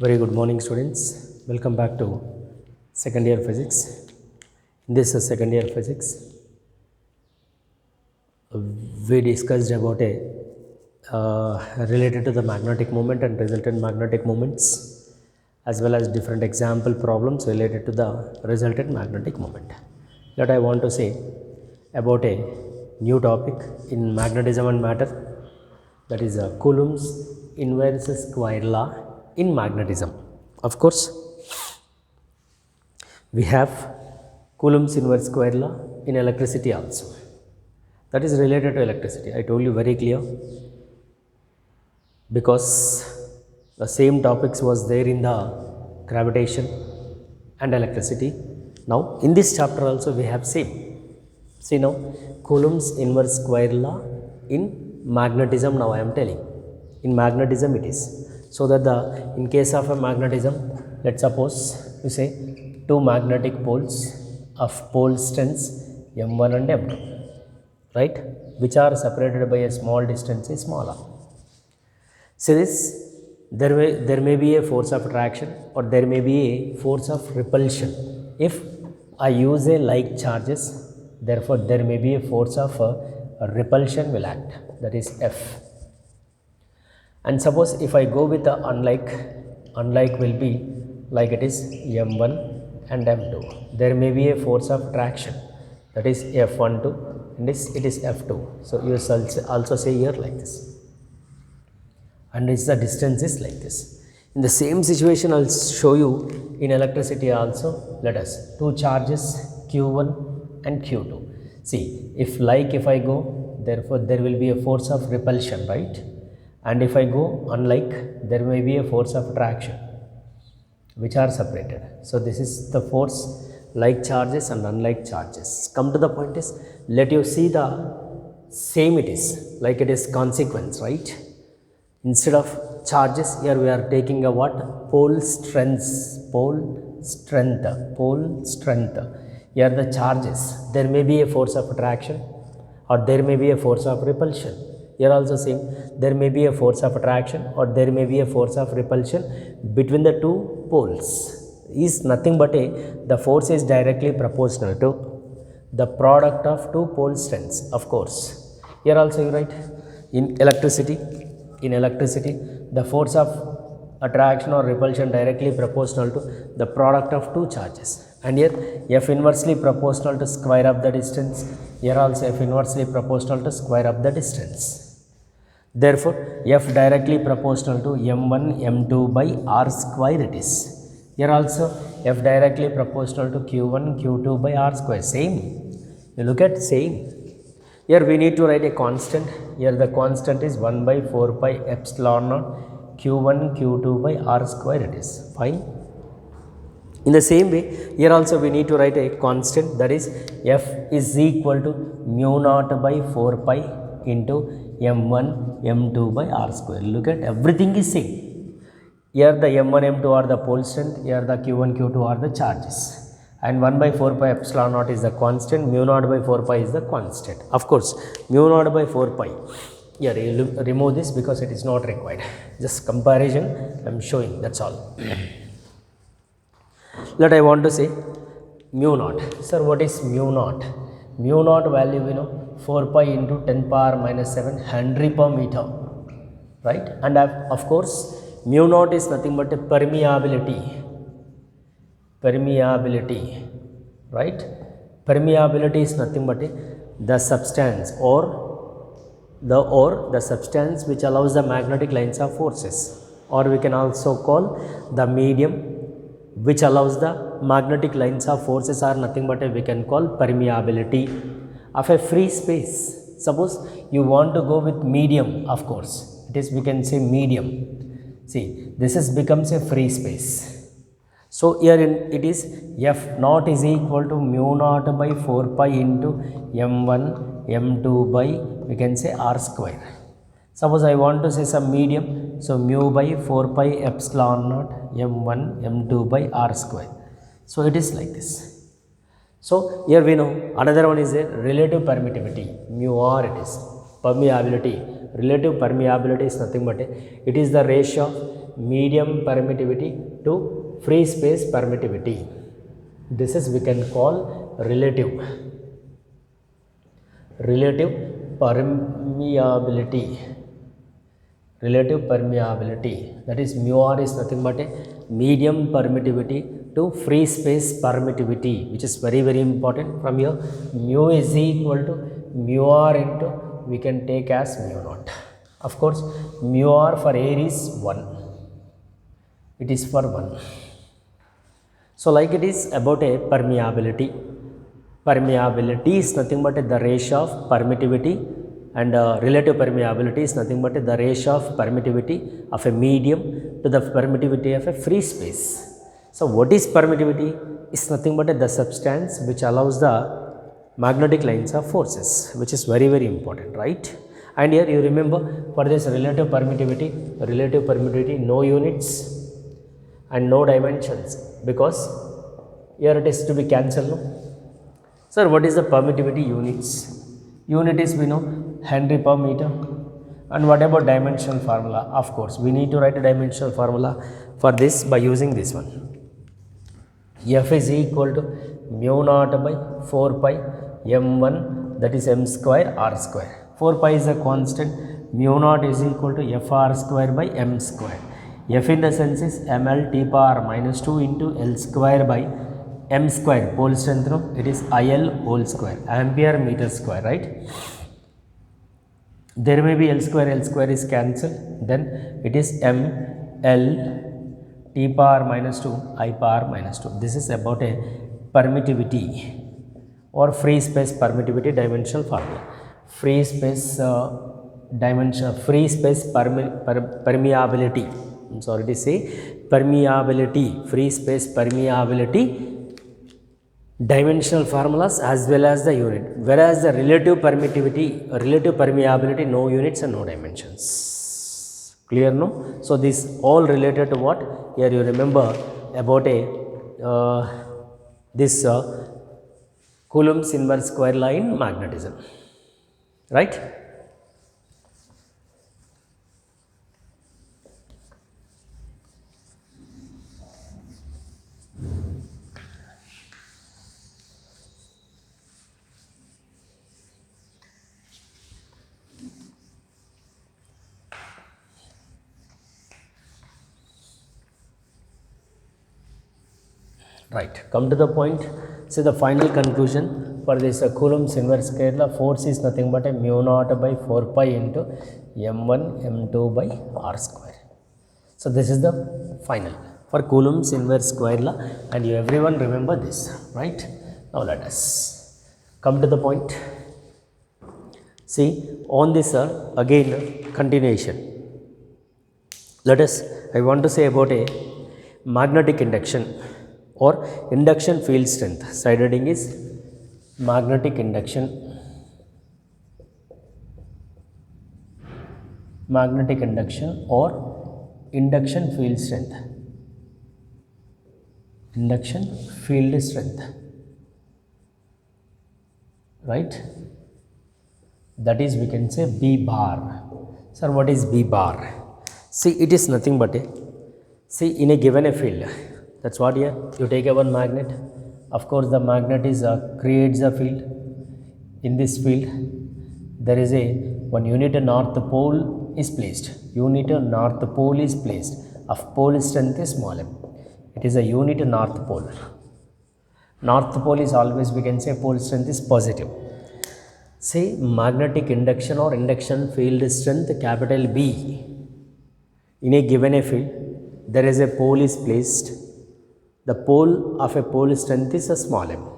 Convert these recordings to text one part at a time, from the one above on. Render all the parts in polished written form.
Very good morning, students. Welcome back to second year physics. In this second year physics, we discussed about a related to the magnetic moment and resultant magnetic moments, as well as different example problems related to the resultant magnetic moment. That I want to say about a new topic in magnetism and matter, that is Coulomb's inverse square law in magnetism. Of course, we have Coulomb's inverse square law in electricity also. That is related to electricity. I told you very clear, because the same topics was there in the gravitation and electricity. Now in this chapter also we have same. See now, Coulomb's inverse square law in magnetism. Now I am telling, in magnetism it is. So that in case of a magnetism, let's suppose you say two magnetic poles of pole strengths m1 and m2, right, which are separated by a small distance is small r. See this, there may be a force of attraction or there may be a force of repulsion. If I use a like charges, therefore there may be a force of repulsion will act, that is F. And suppose if I go with the unlike will be like it is m1 and m2. There may be a force of attraction, that is F12, and it is F2. So you also say here like this, and it's the distance is like this. In the same situation, I'll show you in electricity also. Let us two charges Q1 and Q2. See, if I go, therefore there will be a force of repulsion, right? And if I go unlike, there may be a force of attraction, which are separated. So this is the force, like charges and unlike charges. Come to the point is, let you see the same it is, like it is consequence, right? Instead of charges, here we are taking a what? Pole strength. Here the charges, there may be a force of attraction or there may be a force of repulsion. Here also same, there may be a force of attraction or there may be a force of repulsion between the two poles. Is nothing but the force is directly proportional to the product of two pole strengths, of course. Here also you write, in electricity, the force of attraction or repulsion directly proportional to the product of two charges. And here F inversely proportional to square of the distance. Here also F inversely proportional to square of the distance. Therefore, F directly proportional to m1 m2 by r square it is. Here also F directly proportional to q1 q2 by r square. Same. You look at same. Here we need to write a constant. Here the constant is 1 by 4 pi epsilon naught q1 q2 by r square it is. Fine. In the same way, here also we need to write a constant, that is F is equal to mu naught by 4 pi into m1 m2 by r square. Look at, everything is same. Here the m1 m2 are the pole strength, here the q1 q2 are the charges, and 1 by 4 pi epsilon naught is the constant, mu naught by 4 pi is the constant. Of course, mu naught by 4 pi, here remove this because it is not required. Just comparison I am showing, that's all. That I want to say mu naught. Sir, what is mu naught? Mu naught value we know, 4 pi into 10 power minus 7 Henry per meter, right? And of course, mu naught is nothing but a permeability, right? Permeability is nothing but the substance or the substance which allows the magnetic lines of forces, or we can also call the medium which allows the magnetic lines of forces are nothing but we can call permeability of a free space. Suppose you want to go with medium, of course, it is, we can say medium. See, this is becomes a free space. So here it is F naught is equal to mu naught by 4 pi into m1 m2 by, we can say, r square. Suppose I want to say some medium, so mu by 4 pi epsilon naught m1 m2 by r square. So it is like this. So here we know another one is a relative permittivity, mu r it is. Permeability, relative permeability is nothing but it is the ratio of medium permittivity to free space permittivity. This is we can call relative permeability. Relative permeability, that is mu r is nothing but a medium permittivity to free space permittivity, which is very very important. From here mu is equal to mu r into we can take as mu naught. Of course mu r for air is 1, it is for 1. So like it is about a permeability. Permeability is nothing but the ratio of permittivity, and relative permeability is nothing but the ratio of permittivity of a medium to the permittivity of a free space. So what is permittivity? Is nothing but the substance which allows the magnetic lines of forces, which is very very important, right? And here you remember, for this relative permittivity no units and no dimensions, because here it is to be cancelled, no? Sir, what is the permittivity units? Unit is we know Henry per meter. And what about dimensional formula? Of course we need to write a dimensional formula for this by using this one. F is equal to mu naught by 4 pi m1, that is m square r square. 4 pi is a constant, mu naught is equal to fr square by m square. F in the sense is ml t power minus 2 into L square by m square, pole strength, no? It is IL whole square, ampere meter square, right? There may be L square is cancelled, then it is ml t power minus 2 I power minus 2. This is about a permittivity or free space permittivity dimensional formula. Free space permeability, I'm sorry to say permeability, free space permeability dimensional formulas as well as the unit, whereas the relative permeability no units and no dimensions. Clear, no? So this all related to what? Here you remember about a this Coulomb's inverse square law in magnetism, right? Right, come to the point. So the final conclusion for this Coulomb's inverse square law, force is nothing but a mu naught by 4 pi into m1 m2 by r square. So this is the final for Coulomb's inverse square law, and you everyone remember this, right? Now let us come to the point. See, on this again continuation. Let us, I want to say about a magnetic induction or induction field strength. Side heading is magnetic induction, or induction field strength, right? That is we can say B bar. Sir, what is B bar? See, it is nothing but a, see, in a given a field, that's what here you take a one magnet. Of course the magnet is creates a field. In this field there is a one unit north pole is placed. Of pole strength is small m. It is a unit north pole. North pole is always we can say pole strength is positive. Say magnetic induction or induction field strength capital B. In a given a field there is a pole is placed. The pole of a pole strength is a small m.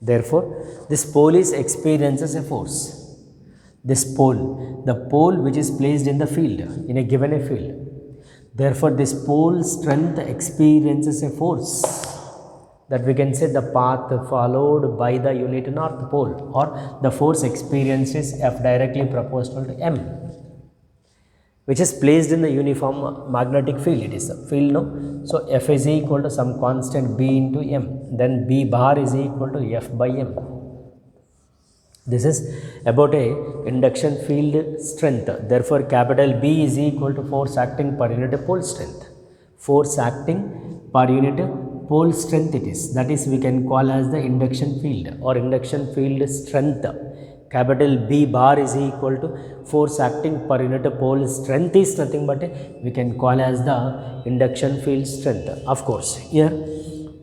Therefore, this pole is experiences a force. This pole, the pole which is placed in the field, in a given a field. Therefore, this pole strength experiences a force, that we can say the path followed by the unit north pole, or the force experienced is F directly proportional to m, which is placed in the uniform magnetic field. It is a field, no? So F is equal to some constant B into m, then B bar is equal to F by m. This is about a induction field strength. Therefore capital B is equal to force acting per unit pole strength. force acting per unit pole strength it is. That is, we can call as the induction field or induction field strength. Capital B bar is equal to force acting per unit pole strength is nothing but we can call as the induction field strength. Of course, here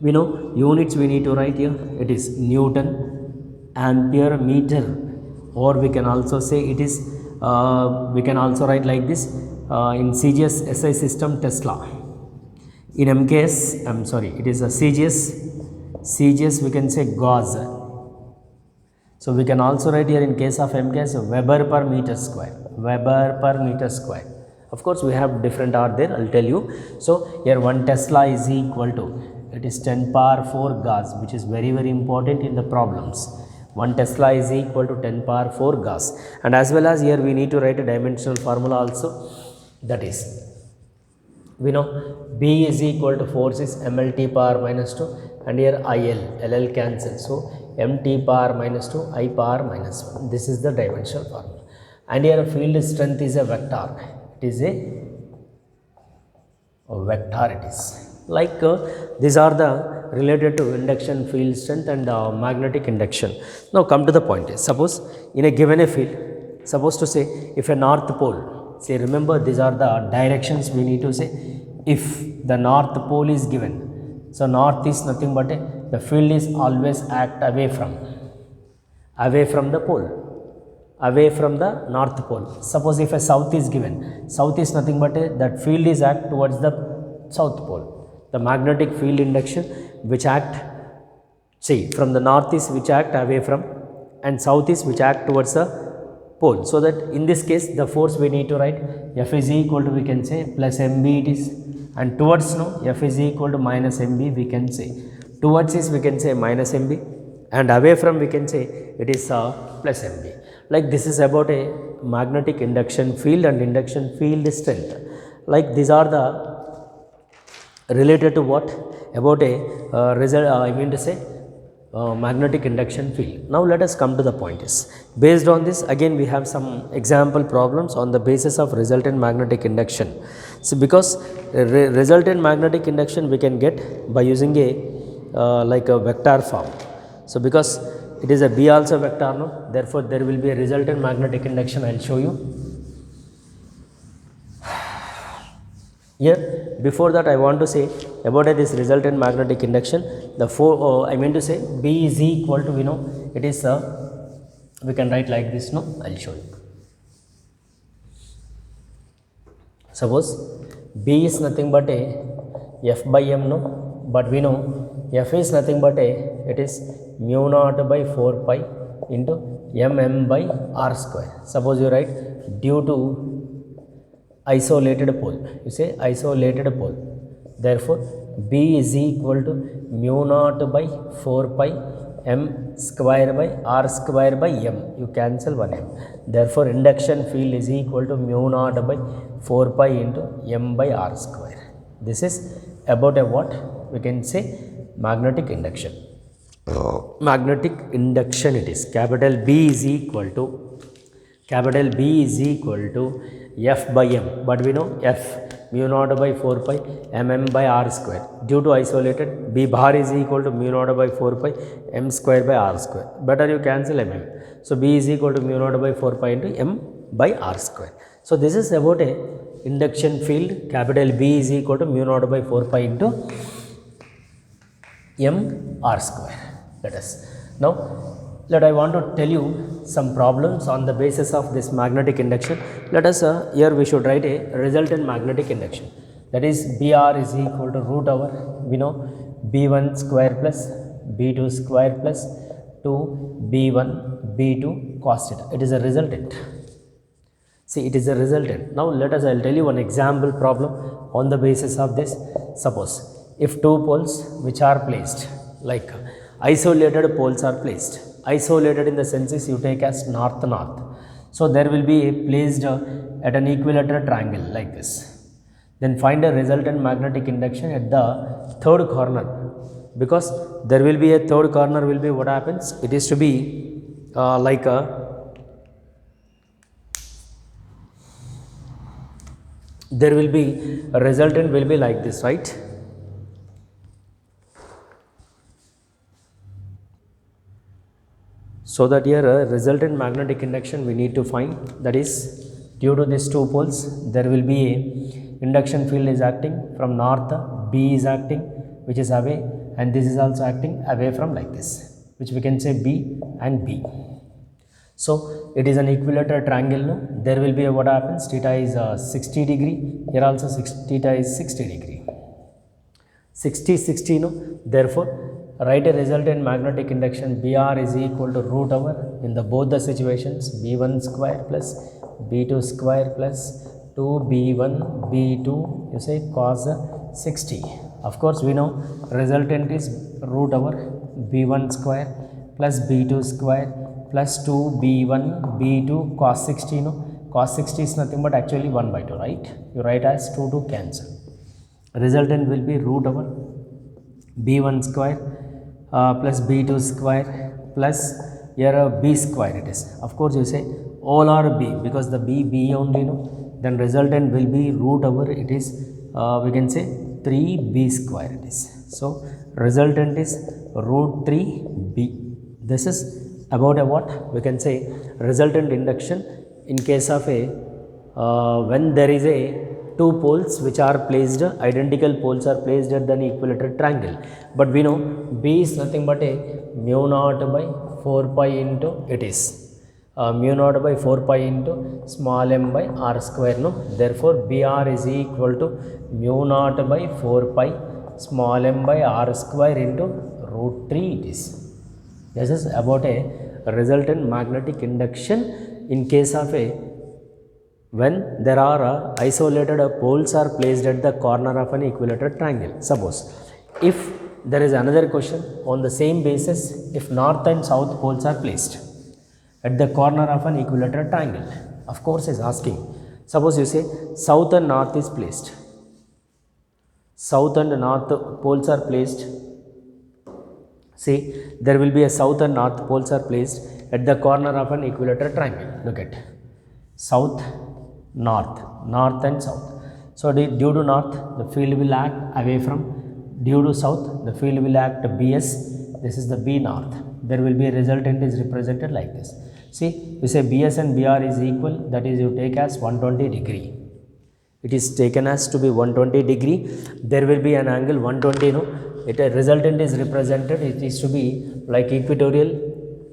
we know units we need to write here. It is Newton, ampere, meter, or we can also say it is we can also write like this in CGS SI system Tesla. In MKS, I'm sorry, it is a CGS we can say Gauss. So we can also write here in case of MKS Weber per meter square. Weber per meter square. Of course, we have different R there, I'll tell you. So here 1 Tesla is equal to, it is 10 power 4 Gauss, which is very important in the problems. 1 Tesla is equal to 10 power 4 Gauss. And as well as here we need to write a dimensional formula also. That is, we know B is equal to force is mLT power minus 2 and here LL cancel. So MT power minus 2, I power minus 1. This is the dimensional formula. And here field strength is a vector. It is a vector it is. Like these are the related to induction field strength and magnetic induction. Now come to the point is, suppose in a given a field, suppose to say if a north pole, say remember these are the directions we need to say. If the north pole is given, so north is nothing but the field is always act away from the pole, away from the north pole. Suppose if a south is given, south is nothing but that field is act towards the south pole. The magnetic field induction which act, see from the north is which act away from and south is which act towards the pole. So that in this case the force we need to write F is equal to we can say plus mb it is, and towards no F is equal to minus mb we can say. Towards is we can say minus mb and away from we can say it is plus mb. Like this is about a magnetic induction field and induction field strength. Like these are the related to what about a result I mean to say magnetic induction field. Now let us come to the point is, based on this again we have some example problems on the basis of resultant magnetic induction. So because resultant magnetic induction we can get by using a like a vector form. So because it is a B also vector, no, therefore there will be a resultant magnetic induction. I will show you here. Before that I want to say about this resultant magnetic induction. The I mean to say B is equal to, we know it is we can write like this, no, I will show you. Suppose B is nothing but a F by M, no, but we know F is nothing but it is mu naught by 4 pi into M by R square. Suppose you write due to isolated pole, you say isolated pole, therefore B is equal to mu naught by 4 pi M square by R square by M, you cancel 1 M, therefore induction field is equal to mu naught by 4 pi into M by R square. This is about a what we can say magnetic induction. Magnetic induction it is, capital B is equal to F by M, but we know F mu naught by 4 pi M by R square. Due to isolated, B bar is equal to mu naught by 4 pi M square by R square. Better you cancel So B is equal to mu naught by 4 pi into M by R square. So this is about a induction field. Capital B is equal to mu naught by 4 pi into M R square. Let I want to tell you some problems on the basis of this magnetic induction. Let us here we should write a resultant magnetic induction. That is BR is equal to root over, we know B1 square plus B2 square plus 2 B1 B2 cos theta. It is a resultant. See, it is a resultant. Now let us, I will tell you one example problem on the basis of this. Suppose if two poles which are placed, like isolated poles are placed. Isolated in the sense is you take as north. So there will be placed at an equilateral triangle like this. Then find a resultant magnetic induction at the third corner, because there will be a third corner will be what happens. It is to be like a there will be a resultant will be like this, right? So that here resultant magnetic induction we need to find, that is due to these two poles there will be a induction field is acting from north, B is acting which is away, and this is also acting away from like this, which we can say B and B. So it is an equilateral triangle. No? There will be a, what happens, theta is 60 degree, here also theta is 60 degree, 60 60 no. Therefore write a resultant magnetic induction Br is equal to root over in the both the situations B1 square plus B2 square plus 2B1 B2 you say cos 60. Of course we know resultant is root over B1 square plus B2 square plus 2B1 B2 cos 60 no. Cos 60 is nothing but actually 1 by 2, right? You write as 2 to cancel. Resultant will be root over B1 square plus B2 square plus here B square it is. Of course you say all are B because the B only no, then resultant will be root over it is we can say 3B square it is. So resultant is root 3B. This is about a what we can say resultant induction in case of a when there is a two poles which are placed, identical poles are placed at an equilateral triangle. But we know B is nothing but a mu naught by 4 pi into it is mu naught by 4 pi into small m by r square no. Therefore Br is equal to mu naught by 4 pi small m by r square into root 3 it is. This is about a resultant magnetic induction in case of a when there are isolated poles are placed at the corner of an equilateral triangle. Suppose if there is another question on the same basis, if north and south poles are placed at the corner of an equilateral triangle, of course is asking, suppose you say south and north is placed, south and north poles are placed, see there will be a south and north poles are placed at the corner of an equilateral triangle. Look at south, north, north and south. So due to north the field will act away from, due to south the field will act BS, this is the B north, there will be a resultant is represented like this. See you say BS and BR is equal, that is you take as 120 degree, it is taken as to be 120 degree, there will be an angle 120 no, it a resultant is represented, it is to be like equatorial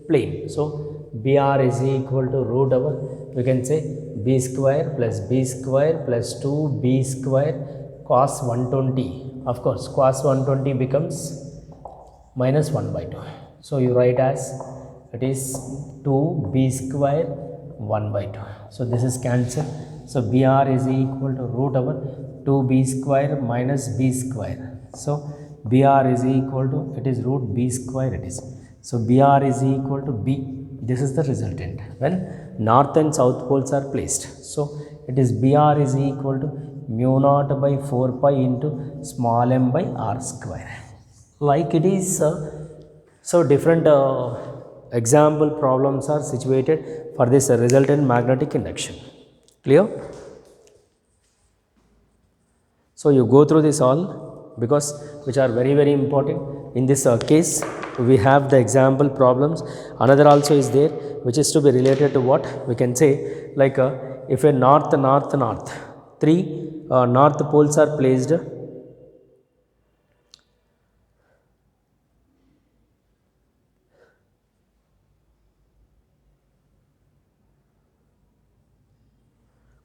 plane. So BR is equal to root over we can say B square plus B square plus 2B square cos 120. Of course cos 120 becomes minus 1 by 2. So you write as it is 2B square 1 by 2. So this is cancelled. So BR is equal to root over 2B square minus B square. So BR is equal to, it is root B square it is. So BR is equal to B. This is the resultant when north and south poles are placed. So it is Br is equal to mu naught by 4 pi into small m by r square. Like it is so different example problems are situated for this resultant magnetic induction. Clear? So you go through this all because which are very important. In this case we have the example problems. Another also is there which is to be related to what we can say like if a north, three north poles are placed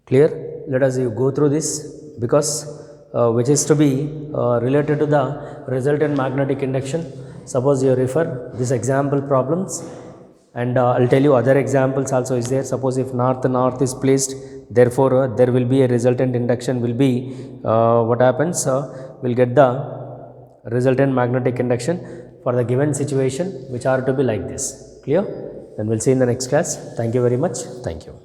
clear. Let us go through this because which is to be related to the resultant magnetic induction. Suppose you refer this example problems and I'll tell you other examples also is there. Suppose if north is placed, therefore there will be a resultant induction will be what happens we'll get the resultant magnetic induction for the given situation which are to be like this. Clear? Then we'll see in the next class. Thank you very much. Thank you.